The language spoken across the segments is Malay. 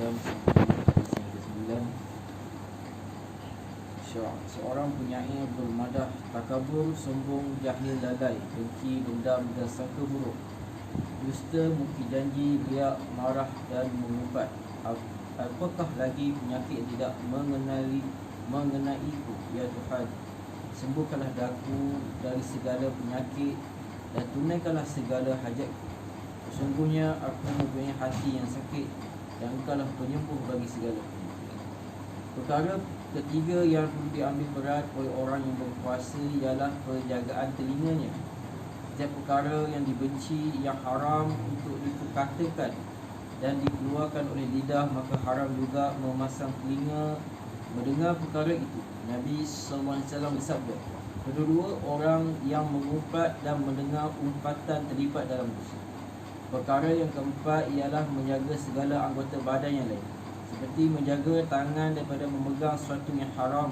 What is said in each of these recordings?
Al-An'am 9. Seorang penyair bermadah, takabur, sombong, jahil, lalai, dengki, dendam dan sangka buruk, dusta, mungkir janji, riak, marah dan mengumpat. Apakah lagi penyakit yang tidak mengenaiku, ya Tuhan? Sembuhkanlah daku dari segala penyakit dan tunaikanlah segala hajatku. Sesungguhnya aku mempunyai hati yang sakit dan Engkaulah penyembuh bagi segala penyakit. Perkara ketiga yang perlu diambil berat oleh orang yang berpuasa ialah penjagaan telinganya. Setiap perkara yang dibenci, yang haram untuk dikatakan dan dikeluarkan oleh lidah, maka haram juga memasang telinga mendengar perkara itu. Nabi SAW bersabda, kedua orang yang mengumpat dan mendengar umpatan terlibat dalam dosa. Perkara yang keempat ialah menjaga segala anggota badan yang lain, seperti menjaga tangan daripada memegang sesuatu yang haram,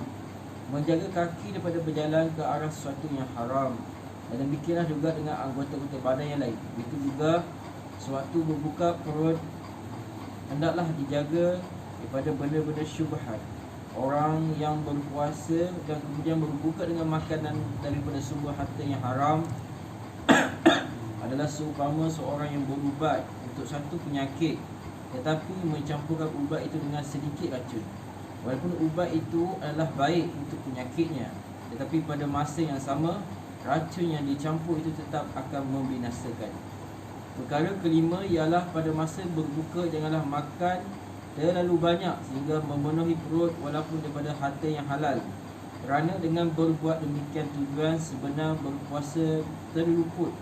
menjaga kaki daripada berjalan ke arah sesuatu yang haram, dan demikianlah juga dengan anggota-anggota badan yang lain. Begitu juga sewaktu berbuka perut, hendaklah dijaga daripada benda-benda syubhat. Orang yang berpuasa dan kemudian berbuka dengan makanan daripada sumber harta yang haram adalah seumpama seorang yang berubat untuk satu penyakit, tetapi mencampurkan ubat itu dengan sedikit racun. Walaupun ubat itu adalah baik untuk penyakitnya, tetapi pada masa yang sama, racun yang dicampur itu tetap akan membinasakan. Perkara kelima ialah pada masa berbuka janganlah makan terlalu banyak sehingga memenuhi perut walaupun daripada harta yang halal, kerana dengan berbuat demikian tujuan sebenar berpuasa terluput.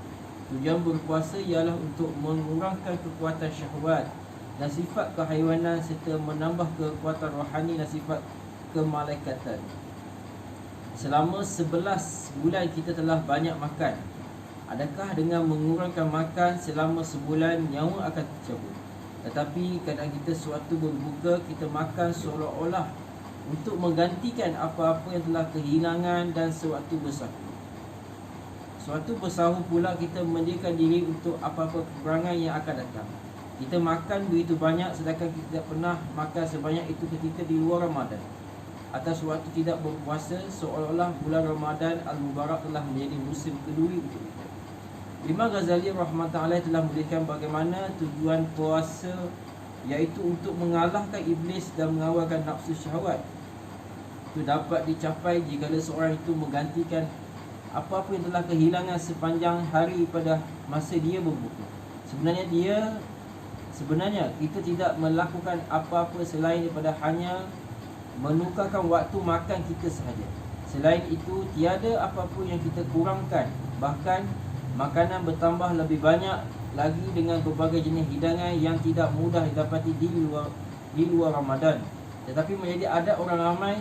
Tujuan berpuasa ialah untuk mengurangkan kekuatan syahwat dan sifat kehaiwanan serta menambah kekuatan rohani dan sifat kemalaikatan. Selama 11 bulan kita telah banyak makan. Adakah dengan mengurangkan makan selama sebulan nyawa akan tercabut? Tetapi kadang kita sewaktu berbuka, kita makan seolah-olah untuk menggantikan apa-apa yang telah kehilangan, dan sewaktu bersahur. Sewaktu bersahur pula kita menyediakan diri untuk apa-apa kekurangan yang akan datang. Kita makan begitu banyak sedangkan kita tidak pernah makan sebanyak itu ketika di luar Ramadan. Atau sewaktu tidak berpuasa, seolah-olah bulan Ramadan Al-Mubarak telah menjadi musim keduri untuk kita. Imam Ghazali rahmatullahi alaih telah memberikan bagaimana tujuan puasa, iaitu untuk mengalahkan iblis dan mengawalkan nafsu syahwat. Itu dapat dicapai jika seorang itu menggantikan apa-apa yang telah kehilangan sepanjang hari pada masa dia berbuka. Sebenarnya kita tidak melakukan apa-apa selain daripada hanya menukarkan waktu makan kita sahaja. Selain itu, tiada apa-apa yang kita kurangkan. Bahkan makanan bertambah lebih banyak lagi dengan berbagai jenis hidangan yang tidak mudah didapati di luar Ramadan. Tetapi menjadi adat orang ramai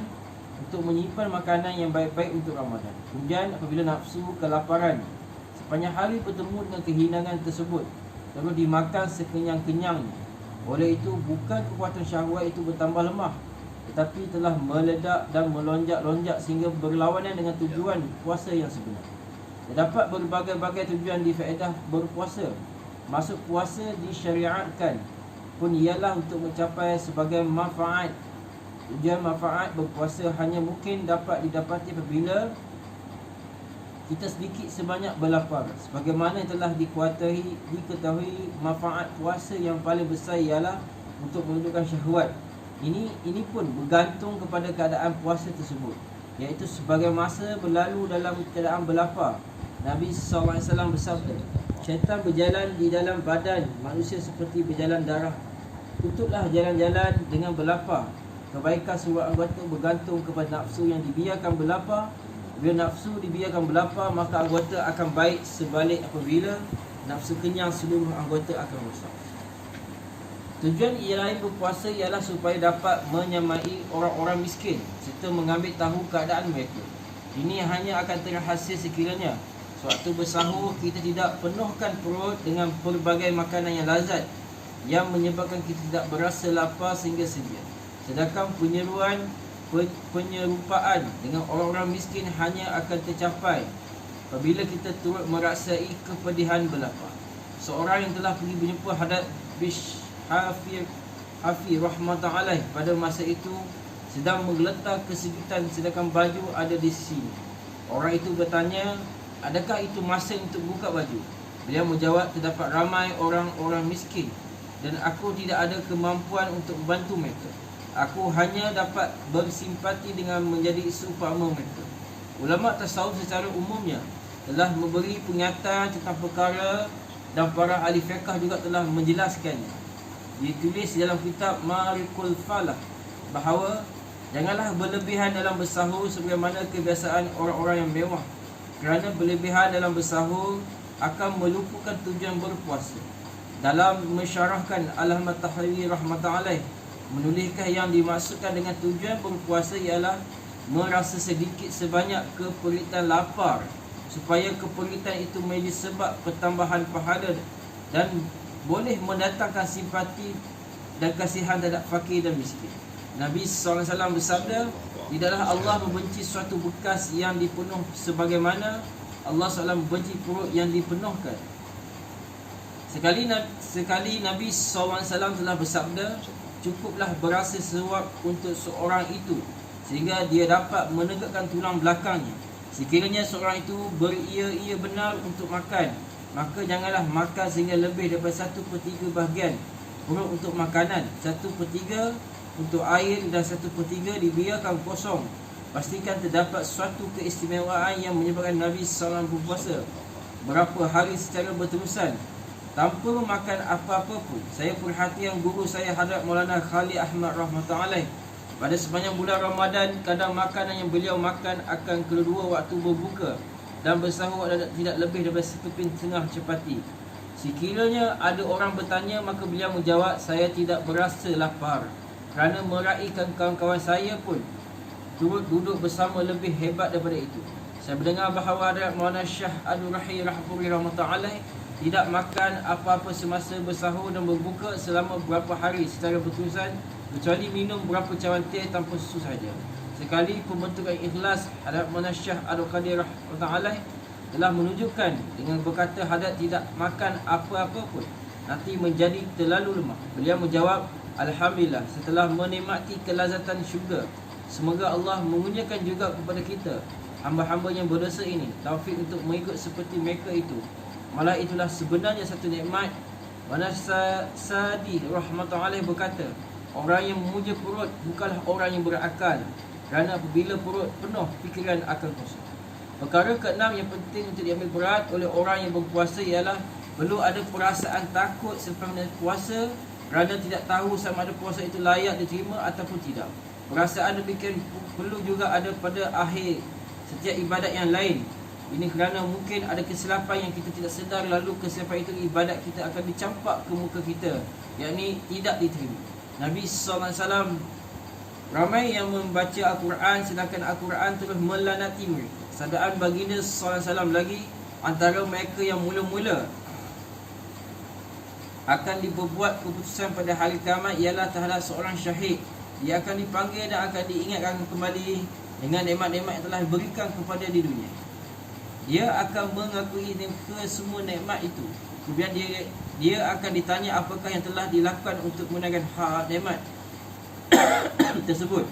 untuk menyimpan makanan yang baik-baik untuk Ramadan. Kemudian apabila nafsu kelaparan sepanjang hari bertemu dengan kehilangan tersebut, lalu dimakan sekenyang-kenyangnya. Oleh itu, bukan kekuatan syahwat itu bertambah lemah, tetapi telah meledak dan melonjak-lonjak sehingga berlawanan dengan tujuan puasa yang sebenar. Terdapat berbagai-bagai tujuan di faedah berpuasa. Maksud puasa disyariatkan pun ialah untuk mencapai sebagai manfaat. Tujuan manfaat berpuasa hanya mungkin dapat didapati apabila kita sedikit sebanyak berlapar. Sebagaimana yang telah diketahui, manfaat puasa yang paling besar ialah untuk menundukkan syahwat. Ini pun bergantung kepada keadaan puasa tersebut, iaitu sebagai masa berlalu dalam keadaan berlapar. Nabi SAW bersabda, syaitan berjalan di dalam badan manusia seperti berjalan darah. Tutuplah jalan-jalan dengan berlapar. Kebaikan sebuah anggota bergantung kepada nafsu yang dibiarkan berlapar. Bila nafsu dibiarkan berlapar, maka anggota akan baik. Sebalik, apabila nafsu kenyang, seluruh anggota akan rosak. Tujuan lain berpuasa ialah supaya dapat menyamai orang-orang miskin serta mengambil tahu keadaan mereka. Ini hanya akan terhasil sekiranya sewaktu bersahur kita tidak penuhkan perut dengan pelbagai makanan yang lazat yang menyebabkan kita tidak berasa lapar sehingga sedia. Sedangkan penyerupaan dengan orang-orang miskin hanya akan tercapai apabila kita turut merasai kepedihan berlapar. Seorang yang telah pergi berjumpa Hadrat Bishr Hafi rahmatullahi alaih pada masa itu sedang menggeletar kesejutan sedangkan baju ada di sini. Orang itu bertanya, adakah itu masa untuk buka baju? Beliau menjawab, terdapat ramai orang-orang miskin dan aku tidak ada kemampuan untuk membantu mereka. Aku hanya dapat bersimpati dengan menjadi seumpama mereka. Ulama tasawuf secara umumnya telah memberi pernyataan tentang perkara dan para ahli fiqh juga telah menjelaskannya. Ditulis dalam kitab Marikul Falah bahawa janganlah berlebihan dalam bersahur sebagaimana kebiasaan orang-orang yang mewah, kerana berlebihan dalam bersahur akan melupakan tujuan berpuasa. Dalam mensyarahkan Al-Ahmad Tahrawi rahmatullahi alaih menuliskan yang dimaksudkan dengan tujuan berpuasa ialah merasa sedikit sebanyak keperitan lapar, supaya keperitan itu menjadi sebab pertambahan pahala dan boleh mendatangkan simpati dan kasihan terhadap fakir dan miskin. Nabi SAW bersabda, tidaklah Allah membenci suatu bekas yang dipenuh sebagaimana Allah SWT membenci perut yang dipenuhkan. Sekali Nabi SAW telah bersabda, cukuplah berasa sesuap untuk seorang itu sehingga dia dapat menegakkan tulang belakangnya. Sekiranya seorang itu beria-ia benar untuk makan, maka janganlah makan sehingga lebih daripada 1/3 bahagian perut untuk makanan, 1/3 untuk air dan 1/3 dibiarkan kosong. Pastikan terdapat suatu keistimewaan yang menyebabkan Nabi SAW berpuasa berapa hari secara berterusan tanpa makan apa-apa pun. Saya perhatikan guru saya Hadrat Maulana Khalid Ahmad rahmatullahi alaih pada sepanjang bulan Ramadan, kadang makanan yang beliau makan akan kedua waktu berbuka dan bersahur tidak lebih daripada sekeping setengah capati. Sekiranya ada orang bertanya, maka beliau menjawab, saya tidak berasa lapar kerana meraihkan kawan-kawan saya pun turut duduk bersama lebih hebat daripada itu. Saya mendengar bahawa Hadrat Maulana Syah Abdul-Rahim rahmatullahi alaih tidak makan apa-apa semasa bersahur dan berbuka selama beberapa hari secara berterusan, kecuali minum berapa cawan teh tanpa susu saja. Sekali pembentukan ikhlas, Hadrat Maulana Syah Al-Qadir rahmatullahi alaih telah menunjukkan dengan berkata Hadrat tidak makan apa-apa pun nanti menjadi terlalu lemah. Beliau menjawab, Alhamdulillah, setelah menikmati kelazatan syurga, semoga Allah mengunyakan juga kepada kita hamba-hamba yang berdosa ini taufik untuk mengikut seperti mereka itu. Malah itulah sebenarnya satu nikmat. Mana Sadi rahmatullahi alaih berkata, orang yang memuja perut bukanlah orang yang berakal, kerana apabila perut penuh, fikiran akan kosong. Perkara keenam yang penting untuk diambil berat oleh orang yang berpuasa ialah perlu ada perasaan takut selepas puasa, kerana tidak tahu sama ada puasa itu layak diterima ataupun tidak. Perasaan demikian perlu juga ada pada akhir setiap ibadat yang lain. Ini kerana mungkin ada kesilapan yang kita tidak sedar, lalu kesilapan itu ibadat kita akan dicampak ke muka kita, yakni tidak diterima. Nabi SAW, ramai yang membaca Al-Quran sedangkan Al-Quran terus melanati mereka. Sabdaan baginda SAW lagi, antara mereka yang mula-mula akan diperbuat keputusan pada hari kiamat ialah terhadap seorang syahid. Dia akan dipanggil dan akan diingatkan kembali dengan nikmat-nikmat yang telah diberikan kepada di dunia. Dia akan mengakui semua nikmat itu. Kemudian dia akan ditanya apakah yang telah dilakukan untuk menunaikan hak nikmat tersebut.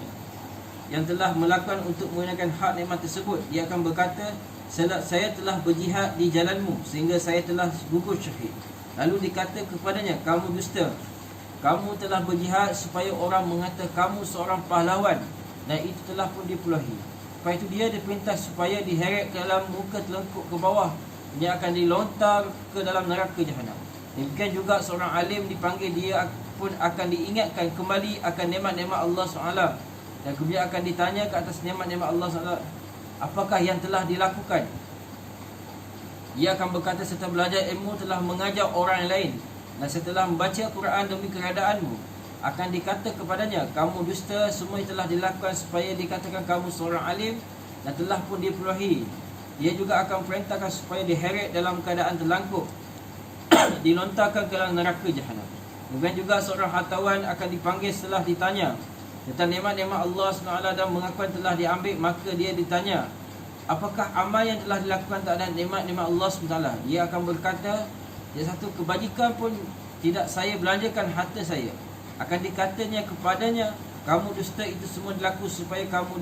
Yang telah melakukan untuk menunaikan hak nikmat tersebut, dia akan berkata, saya telah berjihad di jalanmu sehingga saya telah gugur syahid. Lalu dikata kepadanya, kamu dusta. Kamu telah berjihad supaya orang mengata kamu seorang pahlawan, dan itu telah pun dipulahi. Lepas itu dia diperintah supaya diheret ke dalam muka telengkuk ke bawah. Dia akan dilontar ke dalam neraka jahanam. Demikian juga seorang alim dipanggil, dia pun akan diingatkan kembali akan nikmat-nikmat Allah SWT. Dan kemudian akan ditanya ke atas nikmat-nikmat Allah SWT, apakah yang telah dilakukan. Ia akan berkata, setelah belajar ilmu telah mengajar orang lain, dan setelah membaca Quran demi keadaanmu, akan dikata kepadanya, kamu dusta. Semua yang telah dilakukan supaya dikatakan kamu seorang alim, dan telah pun dipenuhi. Dia juga akan perintahkan supaya diheret dalam keadaan terlangkup, dilontarkan ke dalam neraka jahanam. Kemudian juga seorang hartawan akan dipanggil setelah ditanya tentang nikmat-nikmat Allah SWT dan mengakuan telah diambil, maka dia ditanya, apakah amal yang telah dilakukan terhadap nikmat-nikmat Allah SWT? Dia akan berkata, dia satu kebajikan pun tidak saya belanjakan harta saya. Akan dikatanya kepadanya, kamu dusta itu semua berlaku supaya kamu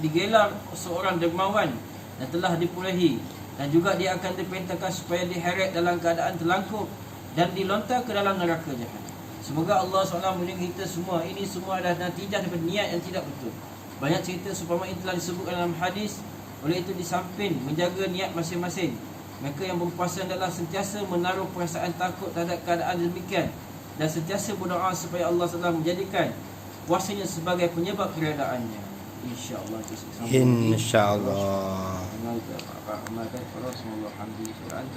digelar seorang dermawan dan telah dipulehi. Dan juga dia akan diperintahkan supaya diheret dalam keadaan terlangkup dan dilontar ke dalam neraka jahanam. Semoga Allah SWT melindungi kita semua. Ini semua adalah natijah daripada niat yang tidak betul. Banyak cerita seumpama ini telah disebut dalam hadis. Oleh itu di samping menjaga niat masing-masing, mereka yang berpuasa adalah sentiasa menaruh perasaan takut terhadap keadaan demikian dan sentiasa berdoa supaya Allah SWT menjadikan puasanya sebagai penyebab keredaannya. InsyaAllah. InsyaAllah. Amalkan. Amalkan. Alhamdulillah.